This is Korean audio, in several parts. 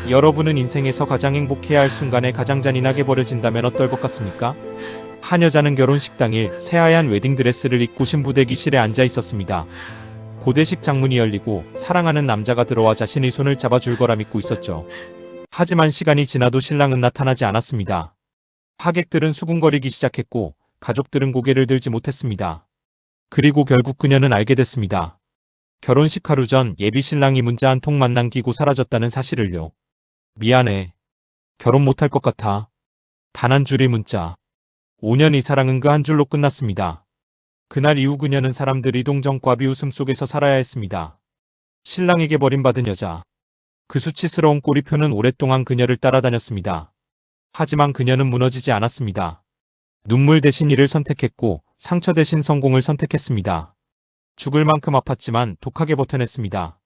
여러분은 인생에서 가장 행복해야 할 순간에 가장 잔인하게 버려진다면 어떨 것 같습니까? 한 여자는 결혼식 당일 새하얀 웨딩드레스를 입고 신부대기실에 앉아 있었습니다. 고대식 장문이 열리고 사랑하는 남자가 들어와 자신의 손을 잡아줄 거라 믿고 있었죠. 하지만 시간이 지나도 신랑은 나타나지 않았습니다. 하객들은 수군거리기 시작했고 가족들은 고개를 들지 못했습니다. 그리고 결국 그녀는 알게 됐습니다. 결혼식 하루 전 예비 신랑이 문자 한 통만 남기고 사라졌다는 사실을요. 미안해. 결혼 못할 것 같아. 단 한 줄의 문자. 5년의 사랑은 그 한 줄로 끝났습니다. 그날 이후 그녀는 사람들이 동정과 비웃음 속에서 살아야 했습니다. 신랑에게 버림받은 여자. 그 수치스러운 꼬리표는 오랫동안 그녀를 따라다녔습니다. 하지만 그녀는 무너지지 않았습니다. 눈물 대신 이를 선택했고 상처 대신 성공을 선택했습니다. 죽을 만큼 아팠지만 독하게 버텨냈습니다.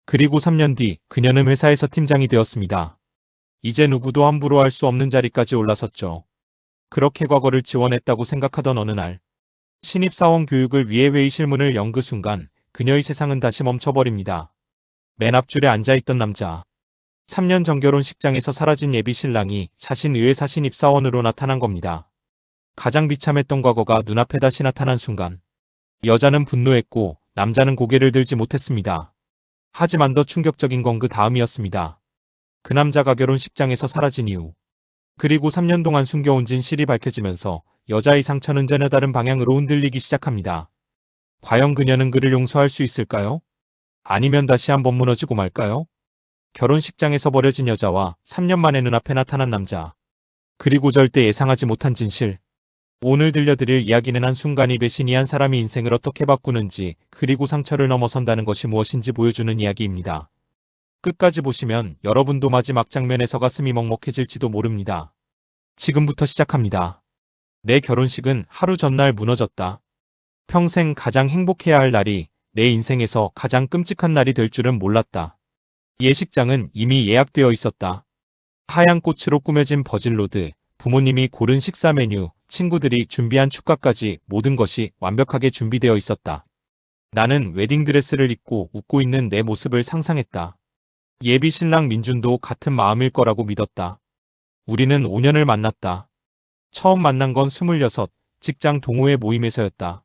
그리고 3년 뒤 그녀는 회사에서 팀장이 되었습니다. 이제 누구도 함부로 할 수 없는 자리까지 올라섰죠. 그렇게 과거를 지원했다고 생각하던 어느 날 신입사원 교육을 위해 회의 실문을 연 그 순간 그녀의 세상은 다시 멈춰버립니다. 맨 앞줄에 앉아있던 남자. 3년 전 결혼식장에서 사라진 예비 신랑이 자신 의회 신입사원으로 나타난 겁니다. 가장 비참했던 과거가 눈앞에 다시 나타난 순간 여자는 분노했고 남자는 고개를 들지 못했습니다. 하지만 더 충격적인 건 그 다음이었습니다. 그 남자가 결혼식장에서 사라진 이후 그리고 3년 동안 숨겨온 진실이 밝혀지면서 여자의 상처는 전혀 다른 방향으로 흔들리기 시작합니다. 과연 그녀는 그를 용서할 수 있을까요? 아니면 다시 한번 무너지고 말까요? 결혼식장에서 버려진 여자와 3년 만에 눈앞에 나타난 남자. 그리고 절대 예상하지 못한 진실. 오늘 들려드릴 이야기는 한순간이 배신이 한 사람이 인생을 어떻게 바꾸는지 그리고 상처를 넘어선다는 것이 무엇인지 보여주는 이야기입니다. 끝까지 보시면 여러분도 마지막 장면에서 가슴이 먹먹해질지도 모릅니다. 지금부터 시작합니다. 내 결혼식은 하루 전날 무너졌다. 평생 가장 행복해야 할 날이 내 인생에서 가장 끔찍한 날이 될 줄은 몰랐다. 예식장은 이미 예약되어 있었다. 하얀 꽃으로 꾸며진 버질로드, 부모님이 고른 식사 메뉴, 친구들이 준비한 축가까지 모든 것이 완벽하게 준비되어 있었다. 나는 웨딩드레스를 입고 웃고 있는 내 모습을 상상했다. 예비 신랑 민준도 같은 마음일 거라고 믿었다. 우리는 5년을 만났다. 처음 만난 건 26, 직장 동호회 모임에서였다.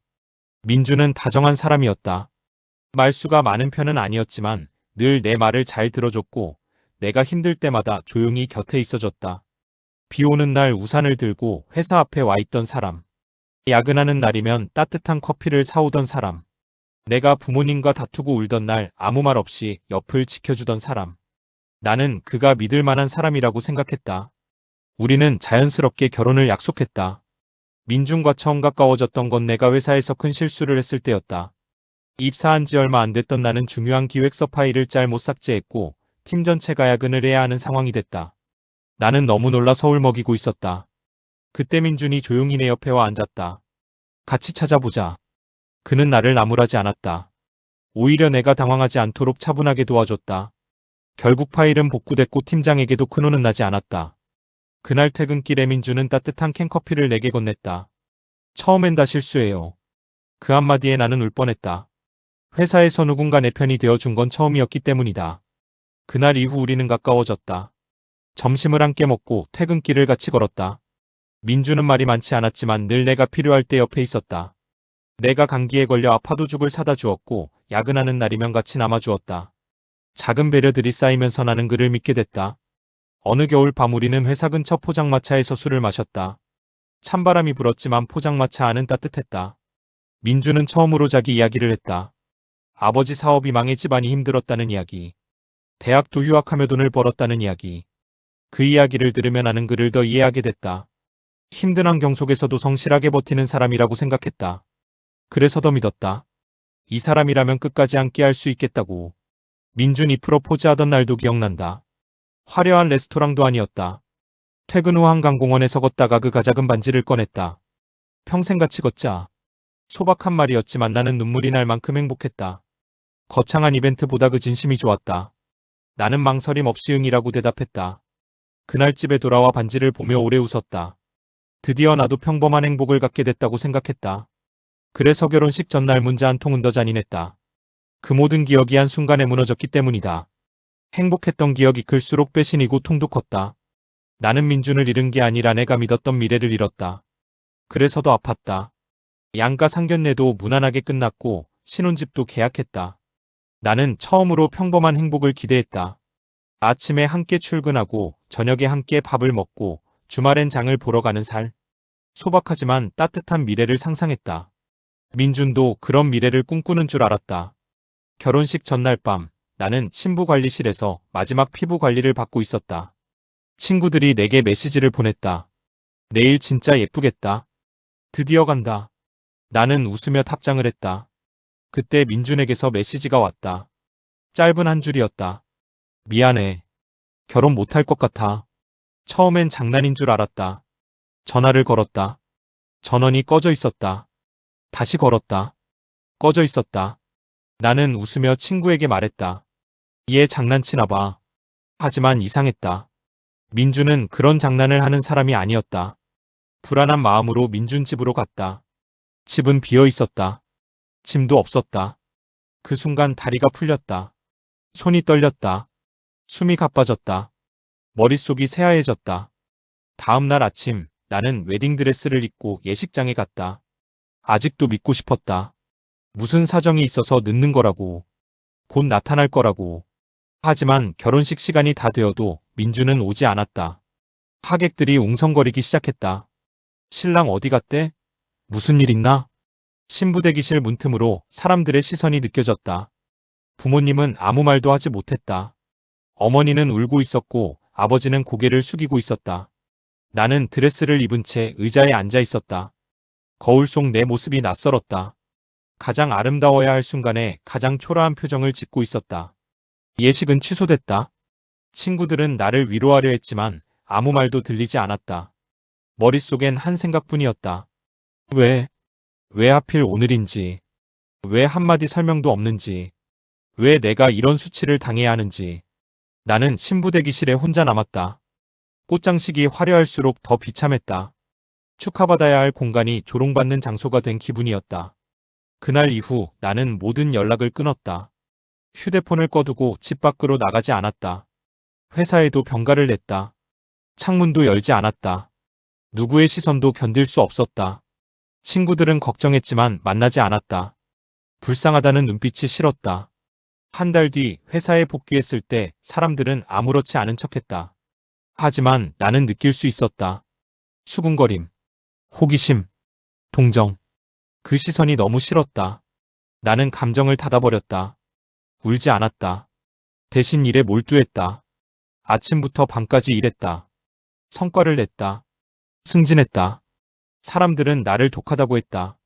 민준은 다정한 사람이었다. 말수가 많은 편은 아니었지만 늘 내 말을 잘 들어줬고 내가 힘들 때마다 조용히 곁에 있어줬다. 비 오는 날 우산을 들고 회사 앞에 와 있던 사람. 야근하는 날이면 따뜻한 커피를 사오던 사람. 내가 부모님과 다투고 울던 날 아무 말 없이 옆을 지켜주던 사람. 나는 그가 믿을 만한 사람이라고 생각했다. 우리는 자연스럽게 결혼을 약속했다. 민준과 처음 가까워졌던 건 내가 회사에서 큰 실수를 했을 때였다. 입사한 지 얼마 안 됐던 나는 중요한 기획서 파일을 잘못 삭제했고 팀 전체가 야근을 해야 하는 상황이 됐다. 나는 너무 놀라 서울 먹이고 있었다. 그때 민준이 조용히 내 옆에 와 앉았다. 같이 찾아보자. 그는 나를 나무라지 않았다. 오히려 내가 당황하지 않도록 차분하게 도와줬다. 결국 파일은 복구됐고 팀장에게도 큰 혼은 나지 않았다. 그날 퇴근길에 민준은 따뜻한 캔커피를 내게 건넸다. 처음엔 다 실수예요. 그 한마디에 나는 울 뻔했다. 회사에서 누군가 내 편이 되어준 건 처음이었기 때문이다. 그날 이후 우리는 가까워졌다. 점심을 함께 먹고 퇴근길을 같이 걸었다. 민준은 말이 많지 않았지만 늘 내가 필요할 때 옆에 있었다. 내가 감기에 걸려 아파도 죽을 사다 주었고 야근하는 날이면 같이 남아주었다. 작은 배려들이 쌓이면서 나는 그를 믿게 됐다. 어느 겨울 밤 우리는 회사 근처 포장마차에서 술을 마셨다. 찬바람이 불었지만 포장마차 안은 따뜻했다. 민준은 처음으로 자기 이야기를 했다. 아버지 사업이 망해 집안이 힘들었다는 이야기. 대학도 휴학하며 돈을 벌었다는 이야기. 그 이야기를 들으며 나는 그를 더 이해하게 됐다. 힘든 환경 속에서도 성실하게 버티는 사람이라고 생각했다. 그래서 더 믿었다. 이 사람이라면 끝까지 함께할 수 있겠다고. 민준이 프로포즈하던 날도 기억난다. 화려한 레스토랑도 아니었다. 퇴근 후 한강공원에서 걷다가 그 가작은 반지를 꺼냈다. 평생같이 걷자. 소박한 말이었지만 나는 눈물이 날 만큼 행복했다. 거창한 이벤트보다 그 진심이 좋았다. 나는 망설임 없이 응이라고 대답했다. 그날 집에 돌아와 반지를 보며 오래 웃었다. 드디어 나도 평범한 행복을 갖게 됐다고 생각했다. 그래서 결혼식 전날 문자 한 통은 더 잔인했다. 그 모든 기억이 한순간에 무너졌기 때문이다. 행복했던 기억이 클수록 배신이고 고통도 컸다. 나는 민준을 잃은 게 아니라 내가 믿었던 미래를 잃었다. 그래서 더 아팠다. 양가 상견례도 무난하게 끝났고 신혼집도 계약했다. 나는 처음으로 평범한 행복을 기대했다. 아침에 함께 출근하고 저녁에 함께 밥을 먹고 주말엔 장을 보러 가는 살. 소박하지만 따뜻한 미래를 상상했다. 민준도 그런 미래를 꿈꾸는 줄 알았다. 결혼식 전날 밤 나는 신부관리실에서 마지막 피부 관리를 받고 있었다. 친구들이 내게 메시지를 보냈다. 내일 진짜 예쁘겠다. 드디어 간다. 나는 웃으며 답장을 했다. 그때 민준에게서 메시지가 왔다. 짧은 한 줄이었다. 미안해. 결혼 못할 것 같아. 처음엔 장난인 줄 알았다. 전화를 걸었다. 전원이 꺼져 있었다. 다시 걸었다. 꺼져 있었다. 나는 웃으며 친구에게 말했다. 얘 장난치나 봐. 하지만 이상했다. 민준은 그런 장난을 하는 사람이 아니었다. 불안한 마음으로 민준 집으로 갔다. 집은 비어 있었다. 짐도 없었다. 그 순간 다리가 풀렸다. 손이 떨렸다. 숨이 가빠졌다. 머릿속이 새하얘졌다. 다음 날 아침 나는 웨딩드레스를 입고 예식장에 갔다. 아직도 믿고 싶었다. 무슨 사정이 있어서 늦는 거라고. 곧 나타날 거라고. 하지만 결혼식 시간이 다 되어도 민준은 오지 않았다. 하객들이 웅성거리기 시작했다. 신랑 어디 갔대? 무슨 일 있나? 신부 대기실 문틈으로 사람들의 시선이 느껴졌다. 부모님은 아무 말도 하지 못했다. 어머니는 울고 있었고 아버지는 고개를 숙이고 있었다. 나는 드레스를 입은 채 의자에 앉아 있었다. 거울 속 내 모습이 낯설었다. 가장 아름다워야 할 순간에 가장 초라한 표정을 짓고 있었다. 예식은 취소됐다. 친구들은 나를 위로하려 했지만 아무 말도 들리지 않았다. 머릿속엔 한 생각뿐이었다. 왜 하필 오늘인지. 왜 한마디 설명도 없는지. 왜 내가 이런 수치를 당해야 하는지. 나는 신부 대기실에 혼자 남았다. 꽃장식이 화려할수록 더 비참했다. 축하받아야 할 공간이 조롱받는 장소가 된 기분이었다. 그날 이후 나는 모든 연락을 끊었다. 휴대폰을 꺼두고 집 밖으로 나가지 않았다. 회사에도 병가를 냈다. 창문도 열지 않았다. 누구의 시선도 견딜 수 없었다. 친구들은 걱정했지만 만나지 않았다. 불쌍하다는 눈빛이 싫었다. 한 달 뒤 회사에 복귀했을 때 사람들은 아무렇지 않은 척했다. 하지만 나는 느낄 수 있었다. 수군거림, 호기심, 동정. 그 시선이 너무 싫었다. 나는 감정을 닫아버렸다. 울지 않았다. 대신 일에 몰두했다. 아침부터 밤까지 일했다. 성과를 냈다. 승진했다. 사람들은 나를 독하다고 했다.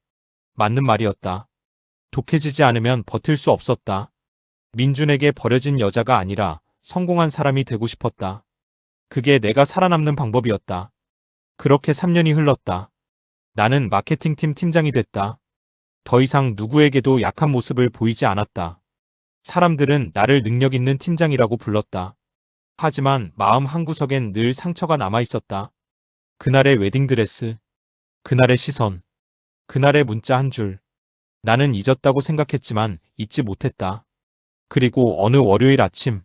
맞는 말이었다. 독해지지 않으면 버틸 수 없었다. 민준에게 버려진 여자가 아니라 성공한 사람이 되고 싶었다. 그게 내가 살아남는 방법이었다. 그렇게 3년이 흘렀다. 나는 마케팅팀 팀장이 됐다. 더 이상 누구에게도 약한 모습을 보이지 않았다. 사람들은 나를 능력 있는 팀장이라고 불렀다. 하지만 마음 한구석엔 늘 상처가 남아 있었다. 그날의 웨딩드레스, 그날의 시선, 그날의 문자 한 줄. 나는 잊었다고 생각했지만 잊지 못했다. 그리고 어느 월요일 아침,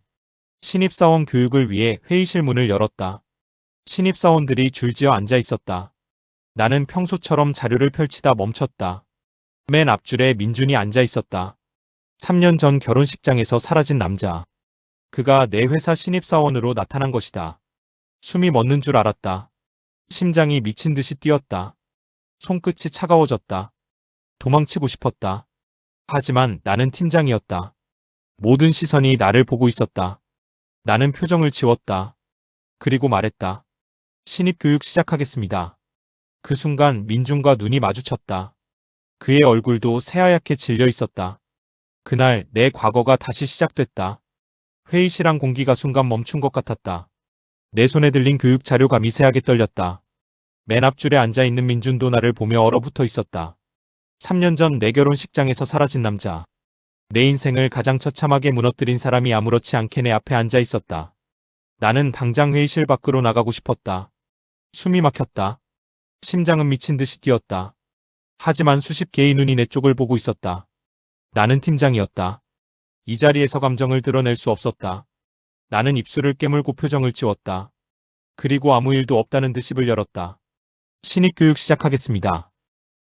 신입사원 교육을 위해 회의실 문을 열었다. 신입사원들이 줄지어 앉아 있었다. 나는 평소처럼 자료를 펼치다 멈췄다. 맨 앞줄에 민준이 앉아 있었다. 3년 전 결혼식장에서 사라진 남자. 그가 내 회사 신입사원으로 나타난 것이다. 숨이 멎는 줄 알았다. 심장이 미친 듯이 뛰었다. 손끝이 차가워졌다. 도망치고 싶었다. 하지만 나는 팀장이었다. 모든 시선이 나를 보고 있었다. 나는 표정을 지웠다. 그리고 말했다. 신입교육 시작하겠습니다. 그 순간 민준과 눈이 마주쳤다. 그의 얼굴도 새하얗게 질려 있었다. 그날 내 과거가 다시 시작됐다. 회의실 안 공기가 순간 멈춘 것 같았다. 내 손에 들린 교육 자료가 미세하게 떨렸다. 맨 앞줄에 앉아있는 민준도 나를 보며 얼어붙어 있었다. 3년 전 내 결혼식장에서 사라진 남자. 내 인생을 가장 처참하게 무너뜨린 사람이 아무렇지 않게 내 앞에 앉아 있었다. 나는 당장 회의실 밖으로 나가고 싶었다. 숨이 막혔다. 심장은 미친 듯이 뛰었다. 하지만 수십 개의 눈이 내 쪽을 보고 있었다. 나는 팀장이었다. 이 자리에서 감정을 드러낼 수 없었다. 나는 입술을 깨물고 표정을 지웠다. 그리고 아무 일도 없다는 듯이 입을 열었다. 신입 교육 시작하겠습니다.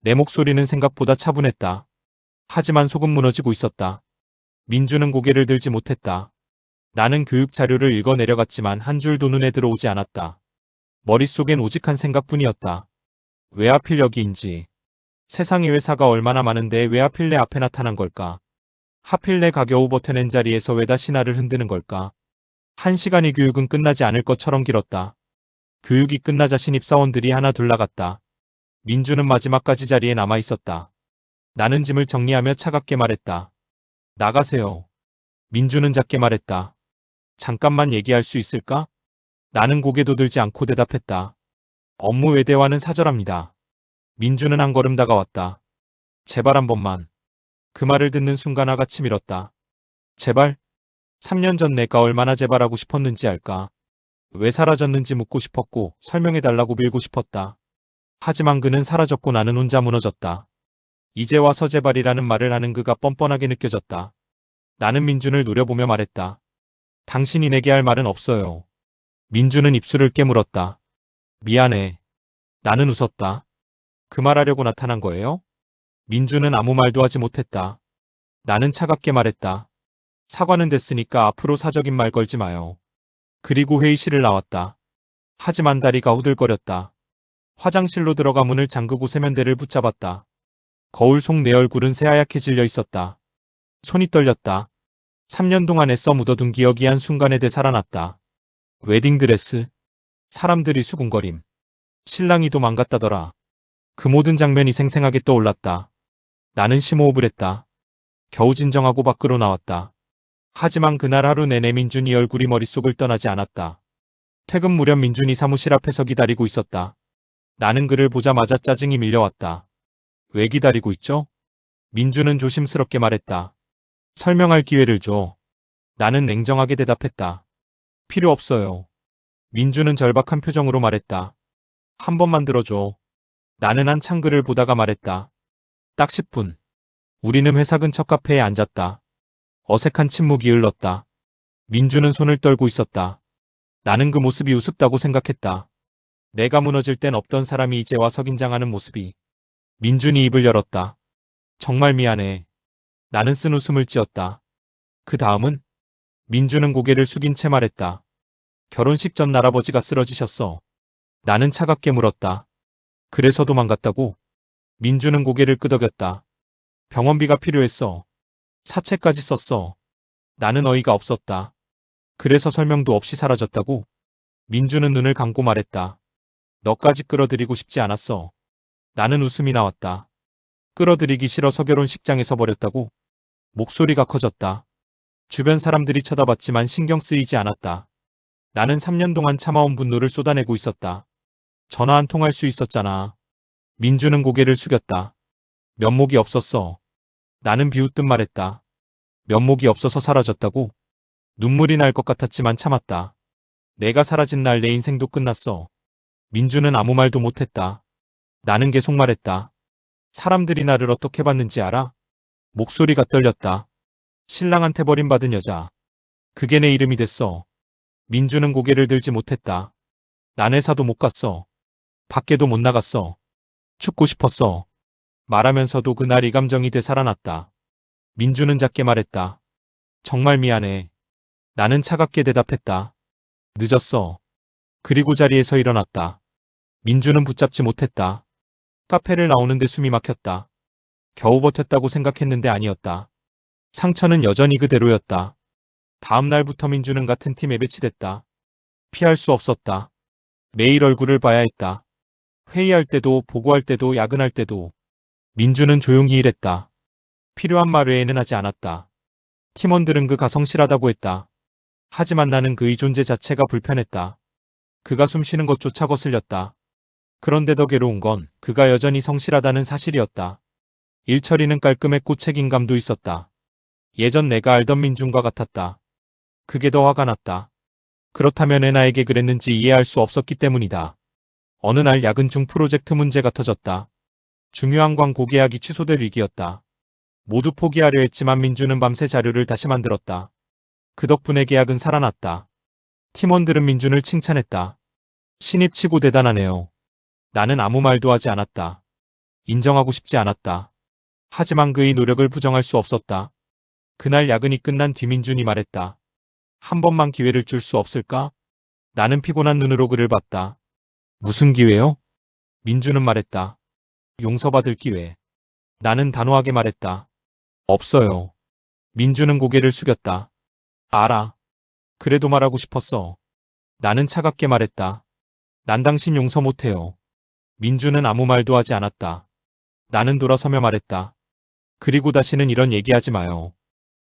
내 목소리는 생각보다 차분했다. 하지만 속은 무너지고 있었다. 민주는 고개를 들지 못했다. 나는 교육 자료를 읽어 내려갔지만 한 줄도 눈에 들어오지 않았다. 머릿속엔 오직 한 생각뿐이었다. 왜 하필 여기인지. 세상에 회사가 얼마나 많은데 왜 하필 내 앞에 나타난 걸까? 하필 내가 겨우 버텨낸 자리에서 왜 다시 나를 흔드는 걸까? 1시간의 교육은 끝나지 않을 것처럼 길었다. 교육이 끝나자 신입사원들이 하나 둘 나갔다. 민주는 마지막까지 자리에 남아 있었다. 나는 짐을 정리하며 차갑게 말했다. 나가세요. 민주는 작게 말했다. 잠깐만 얘기할 수 있을까? 나는 고개도 들지 않고 대답했다. 업무 외대화는 사절합니다. 민주는 한 걸음 다가왔다. 제발 한 번만. 그 말을 듣는 순간 아가치 밀었다. 제발? 3년 전 내가 얼마나 제발하고 싶었는지 알까? 왜 사라졌는지 묻고 싶었고 설명해달라고 빌고 싶었다. 하지만 그는 사라졌고 나는 혼자 무너졌다. 이제 와서 제발이라는 말을 하는 그가 뻔뻔하게 느껴졌다. 나는 민준을 노려보며 말했다. 당신이 내게 할 말은 없어요. 민준은 입술을 깨물었다. 미안해. 나는 웃었다. 그 말하려고 나타난 거예요? 민준은 아무 말도 하지 못했다. 나는 차갑게 말했다. 사과는 됐으니까 앞으로 사적인 말 걸지 마요. 그리고 회의실을 나왔다. 하지만 다리가 후들거렸다. 화장실로 들어가 문을 잠그고 세면대를 붙잡았다. 거울 속 내 얼굴은 새하얗게 질려 있었다. 손이 떨렸다. 3년 동안 애써 묻어둔 기억이 한순간에 되살아났다. 웨딩드레스. 사람들이 수군거림. 신랑이 도망갔다더라. 그 모든 장면이 생생하게 떠올랐다. 나는 심호흡을 했다. 겨우 진정하고 밖으로 나왔다. 하지만 그날 하루 내내 민준이 얼굴이 머릿속을 떠나지 않았다. 퇴근 무렵 민준이 사무실 앞에서 기다리고 있었다. 나는 그를 보자마자 짜증이 밀려왔다. 왜 기다리고 있죠? 민준은 조심스럽게 말했다. 설명할 기회를 줘. 나는 냉정하게 대답했다. 필요 없어요. 민준은 절박한 표정으로 말했다. 한 번만 들어줘. 나는 한참 그를 보다가 말했다. 딱 10분. 우리는 회사 근처 카페에 앉았다. 어색한 침묵이 흘렀다. 민준은 손을 떨고 있었다. 나는 그 모습이 우습다고 생각했다. 내가 무너질 땐 없던 사람이 이제 와서 긴장하는 모습이. 민준이 입을 열었다. 정말 미안해. 나는 쓴 웃음을 지었다. 그 다음은? 민준은 고개를 숙인 채 말했다. 결혼식 전 할아버지가 쓰러지셨어. 나는 차갑게 물었다. 그래서 도망갔다고? 민준은 고개를 끄덕였다. 병원비가 필요했어. 사채까지 썼어. 나는 어이가 없었다. 그래서 설명도 없이 사라졌다고? 민준은 눈을 감고 말했다. 너까지 끌어들이고 싶지 않았어. 나는 웃음이 나왔다. 끌어들이기 싫어서 결혼식장에서 버렸다고? 목소리가 커졌다. 주변 사람들이 쳐다봤지만 신경 쓰이지 않았다. 나는 3년 동안 참아온 분노를 쏟아내고 있었다. 전화 한 통 할 수 있었잖아. 민주는 고개를 숙였다. 면목이 없었어. 나는 비웃듯 말했다. 면목이 없어서 사라졌다고? 눈물이 날 것 같았지만 참았다. 내가 사라진 날 내 인생도 끝났어. 민주는 아무 말도 못했다. 나는 계속 말했다. 사람들이 나를 어떻게 봤는지 알아? 목소리가 떨렸다. 신랑한테 버림받은 여자. 그게 내 이름이 됐어. 민주는 고개를 들지 못했다. 난 회사도 못 갔어. 밖에도 못 나갔어. 죽고 싶었어. 말하면서도 그날 이 감정이 되살아났다. 민주는 작게 말했다. 정말 미안해. 나는 차갑게 대답했다. 늦었어. 그리고 자리에서 일어났다. 민주는 붙잡지 못했다. 카페를 나오는데 숨이 막혔다. 겨우 버텼다고 생각했는데 아니었다. 상처는 여전히 그대로였다. 다음 날부터 민주는 같은 팀에 배치됐다. 피할 수 없었다. 매일 얼굴을 봐야 했다. 회의할 때도 보고할 때도 야근할 때도. 민주는 조용히 일했다. 필요한 말 외에는 하지 않았다. 팀원들은 그가 성실하다고 했다. 하지만 나는 그의 존재 자체가 불편했다. 그가 숨쉬는 것조차 거슬렸다. 그런데 더 괴로운 건 그가 여전히 성실하다는 사실이었다. 일 처리는 깔끔했고 책임감도 있었다. 예전 내가 알던 민준과 같았다. 그게 더 화가 났다. 그렇다면 왜 나에게 그랬는지 이해할 수 없었기 때문이다. 어느 날 야근 중 프로젝트 문제가 터졌다. 중요한 광고 계약이 취소될 위기였다. 모두 포기하려 했지만 민주는 밤새 자료를 다시 만들었다. 그 덕분에 계약은 살아났다. 팀원들은 민준을 칭찬했다. 신입치고 대단하네요. 나는 아무 말도 하지 않았다. 인정하고 싶지 않았다. 하지만 그의 노력을 부정할 수 없었다. 그날 야근이 끝난 뒤 민준이 말했다. 한 번만 기회를 줄 수 없을까? 나는 피곤한 눈으로 그를 봤다. 무슨 기회요? 민준은 말했다. 용서받을 기회. 나는 단호하게 말했다. 없어요. 민준은 고개를 숙였다. 알아. 그래도 말하고 싶었어. 나는 차갑게 말했다. 난 당신 용서 못해요. 민준은 아무 말도 하지 않았다. 나는 돌아서며 말했다. 그리고 다시는 이런 얘기하지 마요.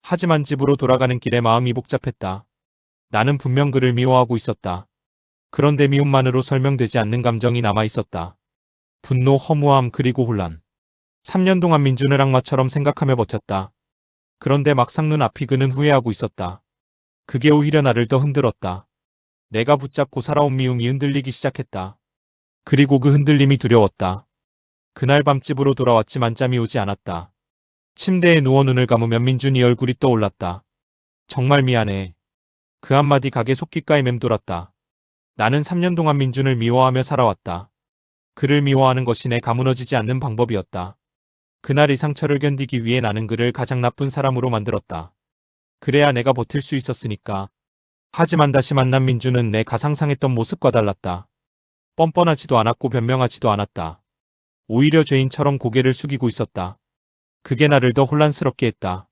하지만 집으로 돌아가는 길에 마음이 복잡했다. 나는 분명 그를 미워하고 있었다. 그런데 미움만으로 설명되지 않는 감정이 남아 있었다. 분노, 허무함, 그리고 혼란. 3년 동안 민준을 악마처럼 생각하며 버텼다. 그런데 막상 눈앞이 그는 후회하고 있었다. 그게 오히려 나를 더 흔들었다. 내가 붙잡고 살아온 미움이 흔들리기 시작했다. 그리고 그 흔들림이 두려웠다. 그날 밤 집으로 돌아왔지만 잠이 오지 않았다. 침대에 누워 눈을 감으면 민준이 얼굴이 떠올랐다. 정말 미안해. 그 한마디 가게 속깃가에 맴돌았다. 나는 3년 동안 민준을 미워하며 살아왔다. 그를 미워하는 것이 내 가무너지지 않는 방법이었다. 그날 이 상처를 견디기 위해 나는 그를 가장 나쁜 사람으로 만들었다. 그래야 내가 버틸 수 있었으니까. 하지만 다시 만난 민준은 내 가상상했던 모습과 달랐다. 뻔뻔하지도 않았고 변명하지도 않았다. 오히려 죄인처럼 고개를 숙이고 있었다. 그게 나를 더 혼란스럽게 했다.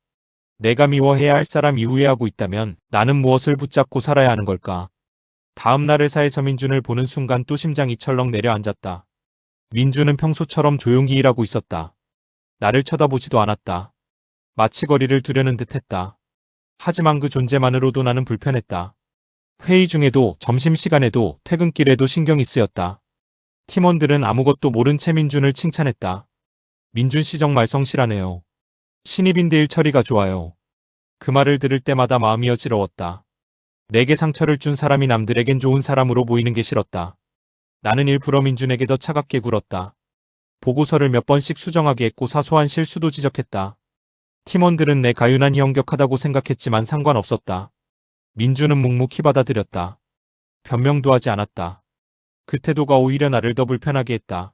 내가 미워해야 할 사람이 후회하고 있다면 나는 무엇을 붙잡고 살아야 하는 걸까? 다음 날 회사에서 민준을 보는 순간 또 심장이 철렁 내려앉았다. 민준은 평소처럼 조용히 일하고 있었다. 나를 쳐다보지도 않았다. 마치 거리를 두려는 듯했다. 하지만 그 존재만으로도 나는 불편했다. 회의 중에도 점심시간에도 퇴근길에도 신경이 쓰였다. 팀원들은 아무것도 모른 채 민준을 칭찬했다. 민준 씨 정말 성실하네요. 신입인데 일 처리가 좋아요. 그 말을 들을 때마다 마음이 어지러웠다. 내게 상처를 준 사람이 남들에겐 좋은 사람으로 보이는 게 싫었다. 나는 일부러 민준에게 더 차갑게 굴었다. 보고서를 몇 번씩 수정하게 했고 사소한 실수도 지적했다. 팀원들은 내 가윤한이 엄격하다고 생각했지만 상관없었다. 민준은 묵묵히 받아들였다. 변명도 하지 않았다. 그 태도가 오히려 나를 더 불편하게 했다.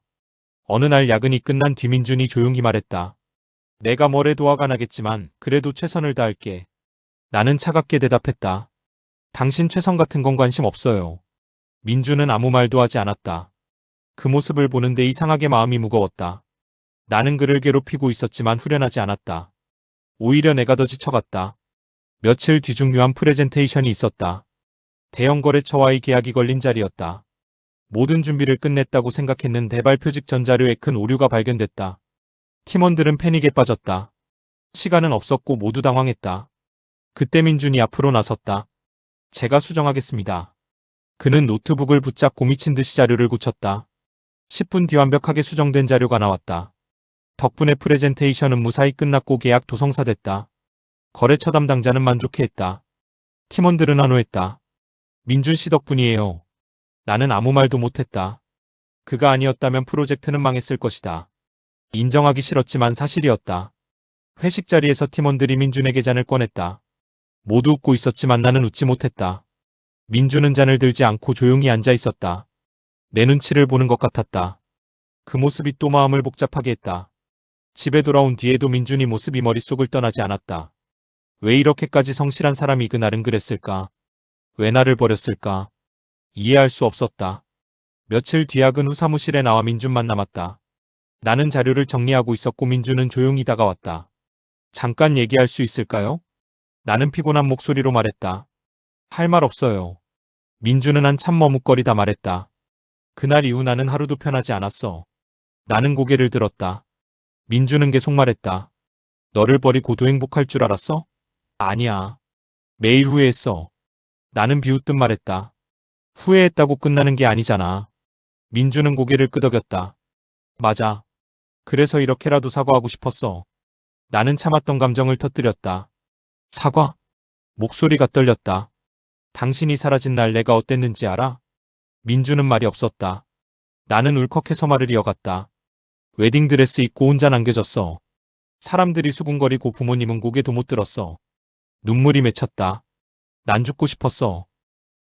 어느 날 야근이 끝난 뒤 민준이 조용히 말했다. 내가 뭘 해도 화가 나겠지만 그래도 최선을 다할게. 나는 차갑게 대답했다. 당신 최선 같은 건 관심 없어요. 민준은 아무 말도 하지 않았다. 그 모습을 보는데 이상하게 마음이 무거웠다. 나는 그를 괴롭히고 있었지만 후련하지 않았다. 오히려 내가 더 지쳐갔다. 며칠 뒤 중요한 프레젠테이션이 있었다. 대형 거래처와의 계약이 걸린 자리였다. 모든 준비를 끝냈다고 생각했는데 발표 직전 자료에 큰 오류가 발견됐다. 팀원들은 패닉에 빠졌다. 시간은 없었고 모두 당황했다. 그때 민준이 앞으로 나섰다. 제가 수정하겠습니다. 그는 노트북을 붙잡고 미친 듯이 자료를 고쳤다. 10분 뒤 완벽하게 수정된 자료가 나왔다. 덕분에 프레젠테이션은 무사히 끝났고 계약도 성사됐다. 거래처 담당자는 만족해했다. 팀원들은 환호했다. 민준 씨 덕분이에요. 나는 아무 말도 못했다. 그가 아니었다면 프로젝트는 망했을 것이다. 인정하기 싫었지만 사실이었다. 회식 자리에서 팀원들이 민준에게 잔을 꺼냈다. 모두 웃고 있었지만 나는 웃지 못했다. 민준은 잔을 들지 않고 조용히 앉아 있었다. 내 눈치를 보는 것 같았다. 그 모습이 또 마음을 복잡하게 했다. 집에 돌아온 뒤에도 민준이 모습이 머릿속을 떠나지 않았다. 왜 이렇게까지 성실한 사람이 그날은 그랬을까? 왜 나를 버렸을까? 이해할 수 없었다. 며칠 뒤 야근 후 사무실에 나와 민준만 남았다. 나는 자료를 정리하고 있었고 민준은 조용히 다가왔다. 잠깐 얘기할 수 있을까요? 나는 피곤한 목소리로 말했다. 할 말 없어요. 민준은 한참 머뭇거리다 말했다. 그날 이후 나는 하루도 편하지 않았어. 나는 고개를 들었다. 민준은 계속 말했다. 너를 버리고도 행복할 줄 알았어? 아니야. 매일 후회했어. 나는 비웃듯 말했다. 후회했다고 끝나는 게 아니잖아. 민준은 고개를 끄덕였다. 맞아. 그래서 이렇게라도 사과하고 싶었어. 나는 참았던 감정을 터뜨렸다. 사과? 목소리가 떨렸다. 당신이 사라진 날 내가 어땠는지 알아? 민준은 말이 없었다. 나는 울컥해서 말을 이어갔다. 웨딩드레스 입고 혼자 남겨졌어. 사람들이 수군거리고 부모님은 고개도 못 들었어. 눈물이 맺혔다. 난 죽고 싶었어.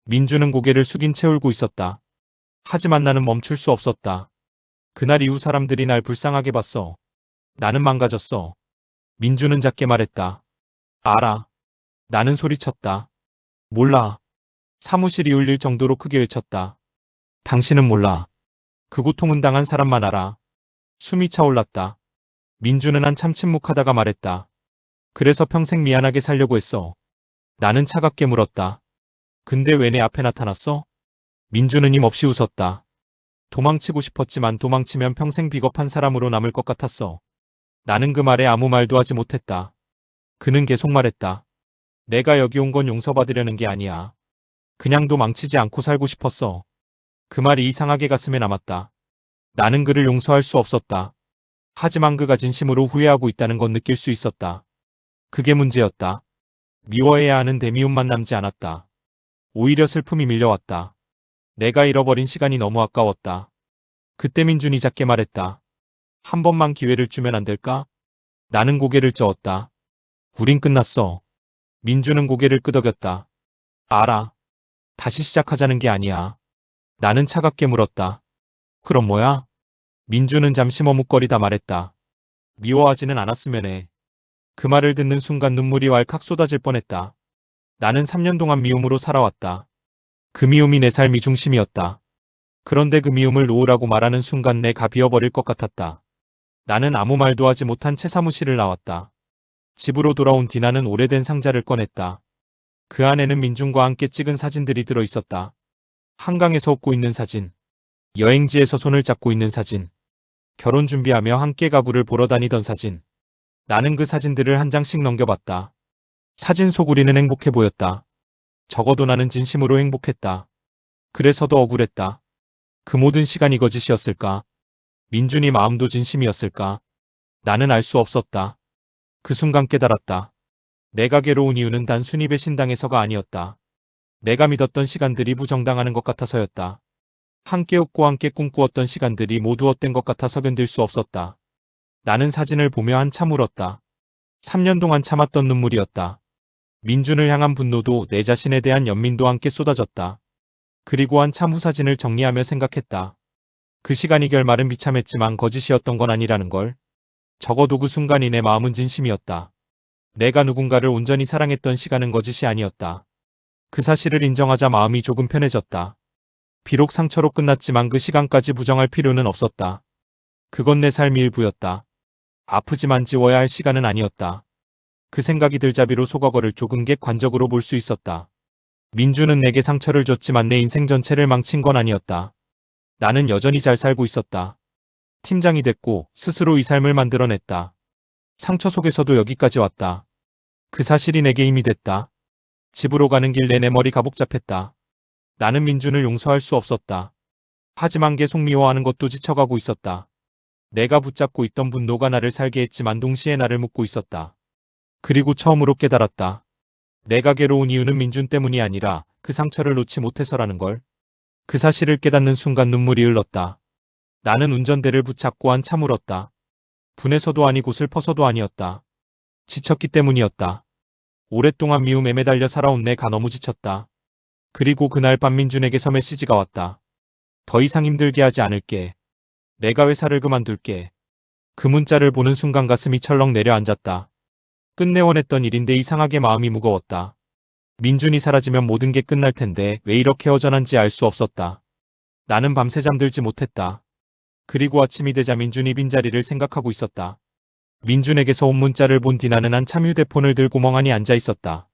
민주는 고개를 숙인 채 울고 있었다. 하지만 나는 멈출 수 없었다. 그날 이후 사람들이 날 불쌍하게 봤어. 나는 망가졌어. 민주는 작게 말했다. 알아. 나는 소리쳤다. 몰라. 사무실이 울릴 정도로 크게 외쳤다. 당신은 몰라. 그 고통은 당한 사람만 알아. 숨이 차올랐다. 민주는 한참 침묵하다가 말했다. 그래서 평생 미안하게 살려고 했어. 나는 차갑게 물었다. 근데 왜 내 앞에 나타났어? 민주는 힘없이 웃었다. 도망치고 싶었지만 도망치면 평생 비겁한 사람으로 남을 것 같았어. 나는 그 말에 아무 말도 하지 못했다. 그는 계속 말했다. 내가 여기 온 건 용서받으려는 게 아니야. 그냥 도망치지 않고 살고 싶었어. 그 말이 이상하게 가슴에 남았다. 나는 그를 용서할 수 없었다. 하지만 그가 진심으로 후회하고 있다는 건 느낄 수 있었다. 그게 문제였다. 미워해야 하는 대미움만 남지 않았다. 오히려 슬픔이 밀려왔다. 내가 잃어버린 시간이 너무 아까웠다. 그때 민준이 작게 말했다. 한 번만 기회를 주면 안 될까? 나는 고개를 저었다. 우린 끝났어. 민주는 고개를 끄덕였다. 알아. 다시 시작하자는 게 아니야. 나는 차갑게 물었다. 그럼 뭐야? 민주는 잠시 머뭇거리다 말했다. 미워하지는 않았으면 해. 그 말을 듣는 순간 눈물이 왈칵 쏟아질 뻔했다. 나는 3년 동안 미움으로 살아왔다. 그 미움이 내 삶이 중심이었다. 그런데 그 미움을 놓으라고 말하는 순간 내가 비어버릴 것 같았다. 나는 아무 말도 하지 못한 채 사무실을 나왔다. 집으로 돌아온 뒤 나는 오래된 상자를 꺼냈다. 그 안에는 민준과 함께 찍은 사진들이 들어있었다. 한강에서 웃고 있는 사진, 여행지에서 손을 잡고 있는 사진, 결혼 준비하며 함께 가구를 보러 다니던 사진. 나는 그 사진들을 한 장씩 넘겨봤다. 사진 속 우리는 행복해 보였다. 적어도 나는 진심으로 행복했다. 그래서 더 억울했다. 그 모든 시간이 거짓이었을까? 민준이 마음도 진심이었을까? 나는 알 수 없었다. 그 순간 깨달았다. 내가 괴로운 이유는 단순히 배신당해서가 아니었다. 내가 믿었던 시간들이 부정당하는 것 같아서였다. 함께 웃고 함께 꿈꾸었던 시간들이 모두 헛된 것 같아서 견딜 수 없었다. 나는 사진을 보며 한참 울었다. 3년 동안 참았던 눈물이었다. 민준을 향한 분노도 내 자신에 대한 연민도 함께 쏟아졌다. 그리고 한참 후 사진을 정리하며 생각했다. 그 시간이 결말은 비참했지만 거짓이었던 건 아니라는 걸. 적어도 그 순간이 내 마음은 진심이었다. 내가 누군가를 온전히 사랑했던 시간은 거짓이 아니었다. 그 사실을 인정하자 마음이 조금 편해졌다. 비록 상처로 끝났지만 그 시간까지 부정할 필요는 없었다. 그건 내 삶의 일부였다. 아프지만 지워야 할 시간은 아니었다. 그 생각이 들자비로 속어거를 조금 객관적으로 볼 수 있었다. 민주는 내게 상처를 줬지만 내 인생 전체를 망친 건 아니었다. 나는 여전히 잘 살고 있었다. 팀장이 됐고 스스로 이 삶을 만들어냈다. 상처 속에서도 여기까지 왔다. 그 사실이 내게 힘이 됐다. 집으로 가는 길 내내 머리가 복잡했다. 나는 민준을 용서할 수 없었다. 하지만 계속 미워하는 것도 지쳐가고 있었다. 내가 붙잡고 있던 분노가 나를 살게 했지만 동시에 나를 묶고 있었다. 그리고 처음으로 깨달았다. 내가 괴로운 이유는 민준 때문이 아니라 그 상처를 놓지 못해서라는 걸. 그 사실을 깨닫는 순간 눈물이 흘렀다. 나는 운전대를 붙잡고 한참 울었다. 분해서도 아니고 슬퍼서도 아니었다. 지쳤기 때문이었다. 오랫동안 미움에 매달려 살아온 내가 너무 지쳤다. 그리고 그날 밤 민준에게서 메시지가 왔다. 더 이상 힘들게 하지 않을게. 내가 회사를 그만둘게. 그 문자를 보는 순간 가슴이 철렁 내려앉았다. 끝내 원했던 일인데 이상하게 마음이 무거웠다. 민준이 사라지면 모든 게 끝날 텐데 왜 이렇게 허전한지 알 수 없었다. 나는 밤새 잠들지 못했다. 그리고 아침이 되자 민준이 빈자리를 생각하고 있었다. 민준에게서 온 문자를 본 뒤 나는 한참 휴대폰을 들고 멍하니 앉아 있었다.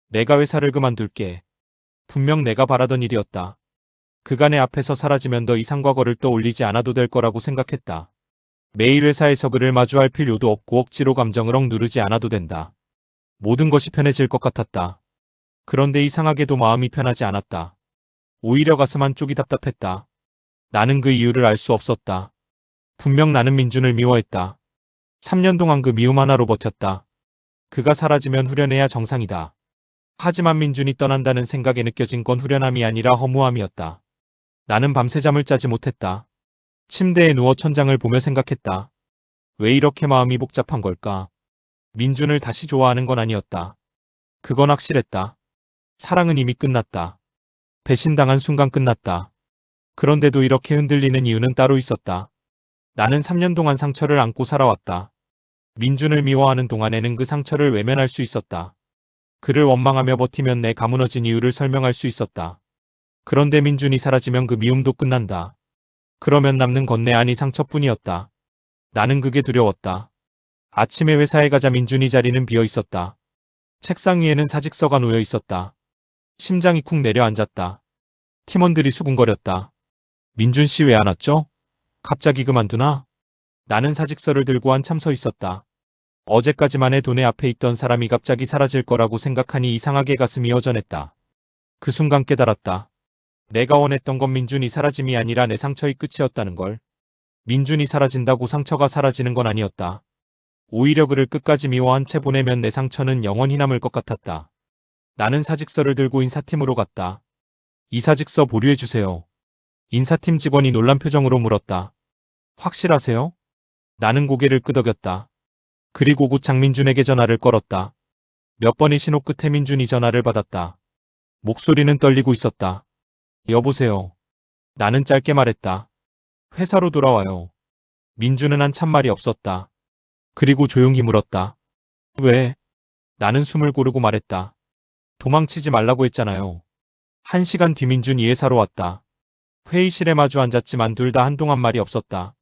내가 회사를 그만둘게. 분명 내가 바라던 일이었다. 그가 내 앞에서 사라지면 더 이상 과거를 떠올리지 않아도 될 거라고 생각했다. 매일 회사에서 그를 마주할 필요도 없고 억지로 감정을 억누르지 않아도 된다. 모든 것이 편해질 것 같았다. 그런데 이상하게도 마음이 편하지 않았다. 오히려 가슴 한쪽이 답답했다. 나는 그 이유를 알 수 없었다. 분명 나는 민준을 미워했다. 3년 동안 그 미움 하나로 버텼다. 그가 사라지면 후련해야 정상이다. 하지만 민준이 떠난다는 생각에 느껴진 건 후련함이 아니라 허무함이었다. 나는 밤새 잠을 자지 못했다. 침대에 누워 천장을 보며 생각했다. 왜 이렇게 마음이 복잡한 걸까? 민준을 다시 좋아하는 건 아니었다. 그건 확실했다. 사랑은 이미 끝났다. 배신당한 순간 끝났다. 그런데도 이렇게 흔들리는 이유는 따로 있었다. 나는 3년 동안 상처를 안고 살아왔다. 민준을 미워하는 동안에는 그 상처를 외면할 수 있었다. 그를 원망하며 버티면 내 가무너진 이유를 설명할 수 있었다. 그런데 민준이 사라지면 그 미움도 끝난다. 그러면 남는 건 내 안이 상처뿐이었다. 나는 그게 두려웠다. 아침에 회사에 가자 민준이 자리는 비어 있었다. 책상 위에는 사직서가 놓여 있었다. 심장이 쿵 내려앉았다. 팀원들이 수군거렸다. 민준 씨 왜 안 왔죠? 갑자기 그만두나? 나는 사직서를 들고 한참 서 있었다. 어제까지만 해도 내 앞에 있던 사람이 갑자기 사라질 거라고 생각하니 이상하게 가슴이 허전했다. 그 순간 깨달았다. 내가 원했던 건 민준이 사라짐이 아니라 내 상처의 끝이었다는 걸. 민준이 사라진다고 상처가 사라지는 건 아니었다. 오히려 그를 끝까지 미워한 채 보내면 내 상처는 영원히 남을 것 같았다. 나는 사직서를 들고 인사팀으로 갔다. 이 사직서 보류해주세요. 인사팀 직원이 놀란 표정으로 물었다. 확실하세요? 나는 고개를 끄덕였다. 그리고 곧 장민준에게 전화를 걸었다. 몇 번의 신호 끝에 민준이 전화를 받았다. 목소리는 떨리고 있었다. 여보세요. 나는 짧게 말했다. 회사로 돌아와요. 민준은 한참 말이 없었다. 그리고 조용히 물었다. 왜? 나는 숨을 고르고 말했다. 도망치지 말라고 했잖아요. 1시간 뒤 민준이 회사로 왔다. 회의실에 마주 앉았지만 둘 다 한동안 말이 없었다.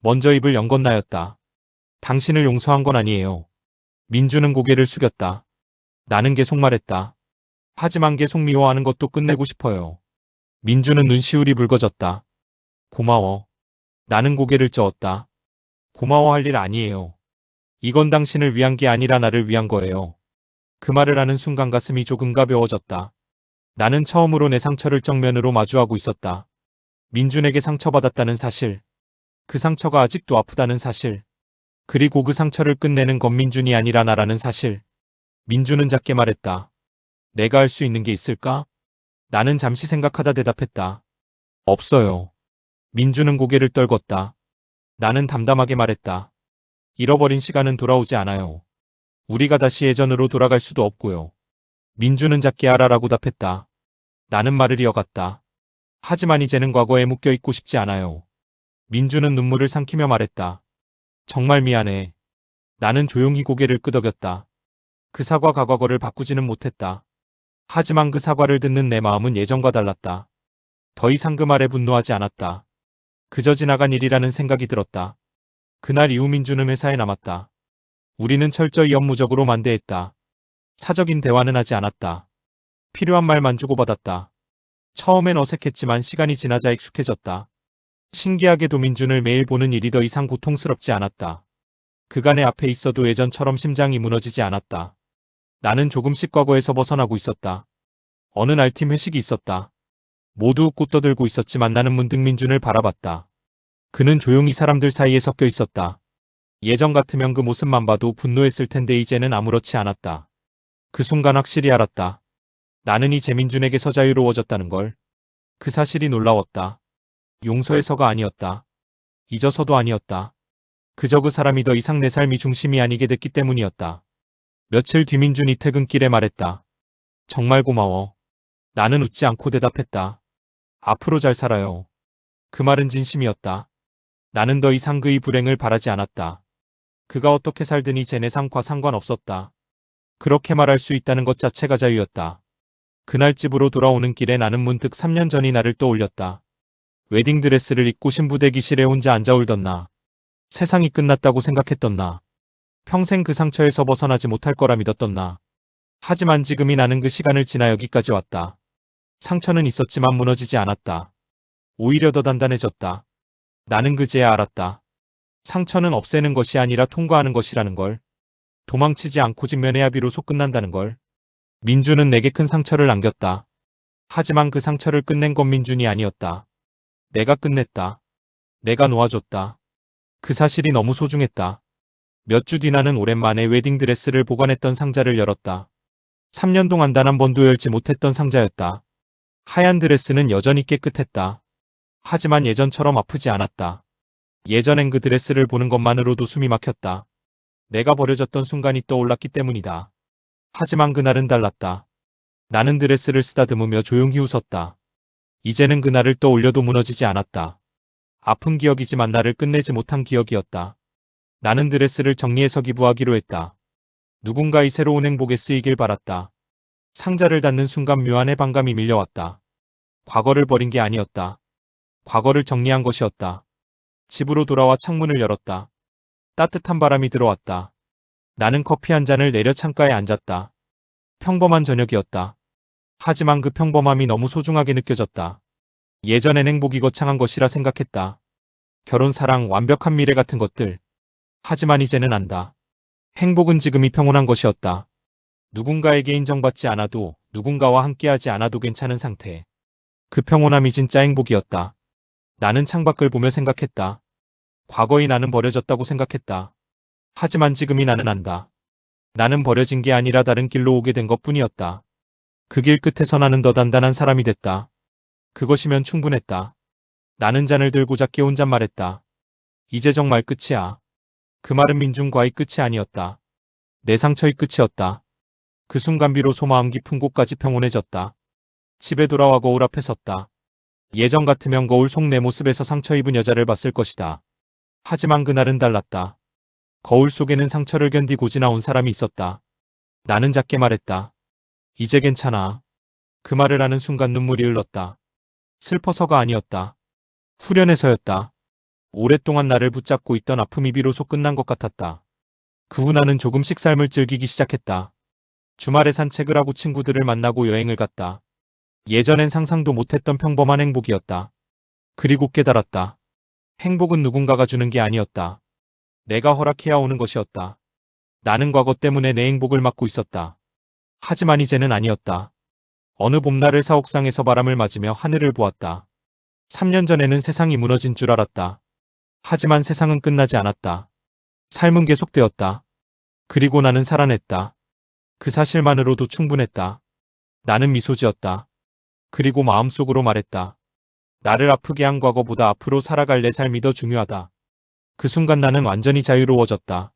먼저 입을 연 건 나였다. 당신을 용서한 건 아니에요. 민준은 고개를 숙였다. 나는 계속 말했다. 하지만 계속 미워하는 것도 끝내고 싶어요. 민준은 눈시울이 붉어졌다. 고마워. 나는 고개를 저었다. 고마워할 일 아니에요. 이건 당신을 위한 게 아니라 나를 위한 거예요. 그 말을 하는 순간 가슴이 조금 가벼워졌다. 나는 처음으로 내 상처를 정면으로 마주하고 있었다. 민준에게 상처받았다는 사실. 그 상처가 아직도 아프다는 사실. 그리고 그 상처를 끝내는 건 민준이 아니라 나라는 사실. 민준은 작게 말했다. 내가 할 수 있는 게 있을까? 나는 잠시 생각하다 대답했다. 없어요. 민준은 고개를 떨궜다. 나는 담담하게 말했다. 잃어버린 시간은 돌아오지 않아요. 우리가 다시 예전으로 돌아갈 수도 없고요. 민준은 작게 알아라고 답했다. 나는 말을 이어갔다. 하지만 이제는 과거에 묶여 있고 싶지 않아요. 민준은 눈물을 삼키며 말했다. 정말 미안해. 나는 조용히 고개를 끄덕였다. 그 사과가 과거를 바꾸지는 못했다. 하지만 그 사과를 듣는 내 마음은 예전과 달랐다. 더 이상 그 말에 분노하지 않았다. 그저 지나간 일이라는 생각이 들었다. 그날 이후 민준은 회사에 남았다. 우리는 철저히 업무적으로 만대했다. 사적인 대화는 하지 않았다. 필요한 말만 주고받았다. 처음엔 어색했지만 시간이 지나자 익숙해졌다. 신기하게도 민준을 매일 보는 일이 더 이상 고통스럽지 않았다. 그가 내 앞에 있어도 예전처럼 심장이 무너지지 않았다. 나는 조금씩 과거에서 벗어나고 있었다. 어느 날 팀 회식이 있었다. 모두 웃고 떠들고 있었지만 나는 문득 민준을 바라봤다. 그는 조용히 사람들 사이에 섞여 있었다. 예전 같으면 그 모습만 봐도 분노했을 텐데 이제는 아무렇지 않았다. 그 순간 확실히 알았다. 나는 이제 민준에게서 자유로워졌다는 걸. 그 사실이 놀라웠다. 용서해서가 아니었다. 잊어서도 아니었다. 그저 그 사람이 더 이상 내 삶이 중심이 아니게 됐기 때문이었다. 며칠 뒤 민준이 퇴근길에 말했다. 정말 고마워. 나는 웃지 않고 대답했다. 앞으로 잘 살아요. 그 말은 진심이었다. 나는 더 이상 그의 불행을 바라지 않았다. 그가 어떻게 살든 이제 내 삶과 상관없었다. 그렇게 말할 수 있다는 것 자체가 자유였다. 그날 집으로 돌아오는 길에 나는 문득 3년 전이 나를 떠올렸다. 웨딩드레스를 입고 신부 대기실에 혼자 앉아 울던 나. 세상이 끝났다고 생각했던 나. 평생 그 상처에서 벗어나지 못할 거라 믿었던 나. 하지만 지금이 나는 그 시간을 지나 여기까지 왔다. 상처는 있었지만 무너지지 않았다. 오히려 더 단단해졌다. 나는 그제야 알았다. 상처는 없애는 것이 아니라 통과하는 것이라는 걸. 도망치지 않고 직면해야 비로소 끝난다는 걸. 민준은 내게 큰 상처를 남겼다. 하지만 그 상처를 끝낸 건 민준이 아니었다. 내가 끝냈다. 내가 놓아줬다. 그 사실이 너무 소중했다. 몇 주 뒤 나는 오랜만에 웨딩드레스를 보관했던 상자를 열었다. 3년 동안 단 한 번도 열지 못했던 상자였다. 하얀 드레스는 여전히 깨끗했다. 하지만 예전처럼 아프지 않았다. 예전엔 그 드레스를 보는 것만으로도 숨이 막혔다. 내가 버려졌던 순간이 떠올랐기 때문이다. 하지만 그날은 달랐다. 나는 드레스를 쓰다듬으며 조용히 웃었다. 이제는 그날을 떠올려도 무너지지 않았다. 아픈 기억이지만 나를 끝내지 못한 기억이었다. 나는 드레스를 정리해서 기부하기로 했다. 누군가의 새로운 행복에 쓰이길 바랐다. 상자를 닫는 순간 묘한 해방감이 밀려왔다. 과거를 버린 게 아니었다. 과거를 정리한 것이었다. 집으로 돌아와 창문을 열었다. 따뜻한 바람이 들어왔다. 나는 커피 한 잔을 내려 창가에 앉았다. 평범한 저녁이었다. 하지만 그 평범함이 너무 소중하게 느껴졌다. 예전엔 행복이 거창한 것이라 생각했다. 결혼, 사랑, 완벽한 미래 같은 것들. 하지만 이제는 안다. 행복은 지금이 평온한 것이었다. 누군가에게 인정받지 않아도, 누군가와 함께하지 않아도 괜찮은 상태. 그 평온함이 진짜 행복이었다. 나는 창밖을 보며 생각했다. 과거의 나는 버려졌다고 생각했다. 하지만 지금이 나는 안다. 나는 버려진 게 아니라 다른 길로 오게 된 것뿐이었다. 그 길 끝에서 나는 더 단단한 사람이 됐다. 그것이면 충분했다. 나는 잔을 들고자 깨운잔말했다. 이제 정말 끝이야. 그 말은 민중과의 끝이 아니었다. 내 상처의 끝이었다. 그 순간 비로소 마음 깊은 곳까지 평온해졌다. 집에 돌아와 거울 앞에 섰다. 예전 같으면 거울 속 내 모습에서 상처 입은 여자를 봤을 것이다. 하지만 그날은 달랐다. 거울 속에는 상처를 견디고 지나온 사람이 있었다. 나는 작게 말했다. 이제 괜찮아. 그 말을 하는 순간 눈물이 흘렀다. 슬퍼서가 아니었다. 후련해서였다. 오랫동안 나를 붙잡고 있던 아픔이 비로소 끝난 것 같았다. 그 후 나는 조금씩 삶을 즐기기 시작했다. 주말에 산책을 하고 친구들을 만나고 여행을 갔다. 예전엔 상상도 못했던 평범한 행복이었다. 그리고 깨달았다. 행복은 누군가가 주는 게 아니었다. 내가 허락해야 오는 것이었다. 나는 과거 때문에 내 행복을 막고 있었다. 하지만 이제는 아니었다. 어느 봄날을 사옥상에서 바람을 맞으며 하늘을 보았다. 3년 전에는 세상이 무너진 줄 알았다. 하지만 세상은 끝나지 않았다. 삶은 계속되었다. 그리고 나는 살아냈다. 그 사실만으로도 충분했다. 나는 미소 지었다. 그리고 마음속으로 말했다. 나를 아프게 한 과거보다 앞으로 살아갈 내 삶이 더 중요하다. 그 순간 나는 완전히 자유로워졌다.